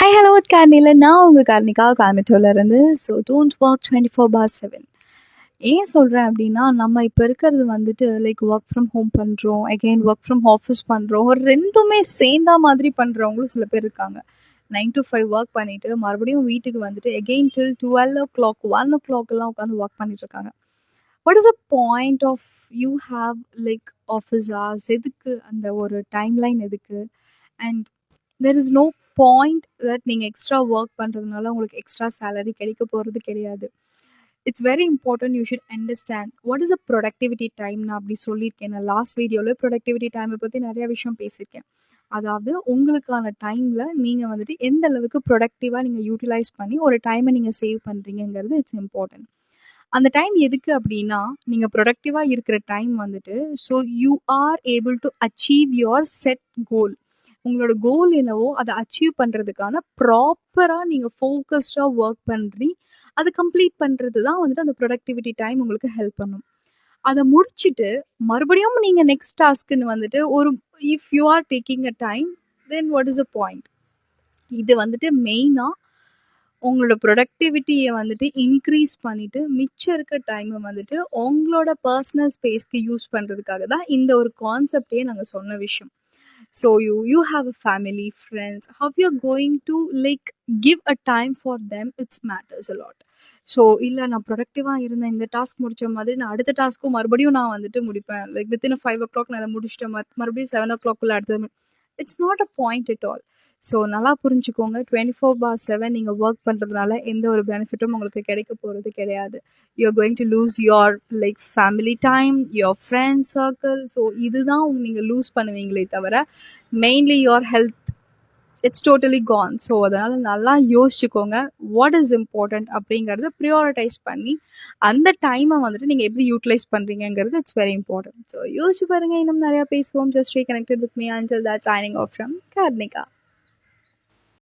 Hi hello கார்னில நான் உங்கள் கார்னிகா கார்மிட்டோலேருந்து. So don't work 24/7. ஏன் சொல்கிறேன் அப்படின்னா, நம்ம இப்போ இருக்கிறது வந்துட்டு லைக் ஒர்க் ஃப்ரம் ஹோம் பண்ணுறோம், அகெயின் ஒர்க் ஃப்ரம் ஆஃபீஸ் பண்ணுறோம். ஒரு ரெண்டுமே சேர்ந்தா மாதிரி பண்ணுறவங்களும் சில பேர் இருக்காங்க. 9 to 5 ஒர்க் பண்ணிவிட்டு மறுபடியும் வீட்டுக்கு வந்துட்டு எகெயின் டில் 12 o'clock 1 o'clock உட்காந்து ஒர்க் பண்ணிட்டு இருக்காங்க. What is a point of you have like office hours? எதுக்கு அந்த ஒரு டைம்லைன் எதுக்கு? And there is no point that நீங்கள் எக்ஸ்ட்ரா ஒர்க் பண்ணுறதுனால உங்களுக்கு எக்ஸ்ட்ரா சேலரி கிடைக்க போகிறது கிடையாது. It's very important. You should understand what is a productivity time. நான் அப்படி சொல்லியிருக்கேன். நான் லாஸ்ட் வீடியோவில் ப்ரொடக்டிவிட்டி டைமை பற்றி நிறைய விஷயம் பேசியிருக்கேன். அதாவது உங்களுக்கான டைமில் நீங்கள் வந்துட்டு எந்த அளவுக்கு ப்ரொடக்டிவாக நீங்கள் யூட்டிலைஸ் பண்ணி ஒரு டைமை நீங்கள் சேவ் பண்ணுறீங்கிறது இட்ஸ் இம்பார்ட்டன்ட். அந்த டைம் எதுக்கு அப்படின்னா, நீங்கள் ப்ரொடக்டிவாக இருக்கிற டைம் வந்துட்டு so you are able to achieve your set கோல். உங்களோட கோல் என்னவோ அதை அச்சீவ் பண்ணுறதுக்கான ப்ராப்பராக நீங்கள் ஃபோக்கஸ்டாக ஒர்க் பண்ணி அதை கம்ப்ளீட் பண்ணுறது தான் வந்துட்டு அந்த ப்ரொடக்டிவிட்டி டைம் உங்களுக்கு ஹெல்ப் பண்ணும். அதை முடிச்சுட்டு மறுபடியும் நீங்கள் நெக்ஸ்ட் டாஸ்க்குன்னு வந்துட்டு ஒரு if you are taking a time then what is a point? இது வந்துட்டு மெயினாக உங்களோட ப்ரொடக்டிவிட்டியை வந்துட்டு இன்க்ரீஸ் பண்ணிவிட்டு மிச்சம் இருக்க டைமை வந்துட்டு உங்களோட பர்சனல் ஸ்பேஸ்க்கு யூஸ் பண்ணுறதுக்காக தான் இந்த ஒரு கான்செப்டே நாங்கள் சொன்ன விஷயம். So you have a family, friends, how you're going to like give a time for them, it matters a lot. So இல்லை நான் ப்ரொடக்டிவாக இருந்தேன், இந்த டாஸ்க் முடித்த மாதிரி நான் அடுத்த டாஸ்க்கும் மறுபடியும் நான் வந்துட்டு முடிப்பேன், லைக் வித்தின் 5 o'clock நான் அதை முடிச்சிட்டேன், மறுபடியும் 7 o'clock அடுத்தது, it's not a point at all. So நல்லா புரிஞ்சுக்கோங்க, 24/7 நீங்கள் ஒர்க் பண்ணுறதுனால எந்த ஒரு பெனிஃபிட்டும் உங்களுக்கு கிடைக்க போகிறது கிடையாது. you're going to lose your like family time, your friend circle. So இதுதான் நீங்கள் லூஸ் பண்ணுவீங்களே தவிர mainly your health, it's totally gone. So அதனால் நல்லா யோசிச்சுக்கோங்க, வாட் இஸ் இம்பார்ட்டண்ட் அப்படிங்கிறத ப்ரியாரிட்டைஸ் பண்ணி அந்த டைமை வந்துட்டு நீங்கள் எப்படி யூட்டிலைஸ் பண்ணுறீங்கிறது இட்ஸ் வெரி இம்பார்ட்டன்ட். ஸோ யோசிச்சு பாருங்கள். இன்னும் நிறையா பேசுவோம். Just stay connected with me until that signing off from Karnika.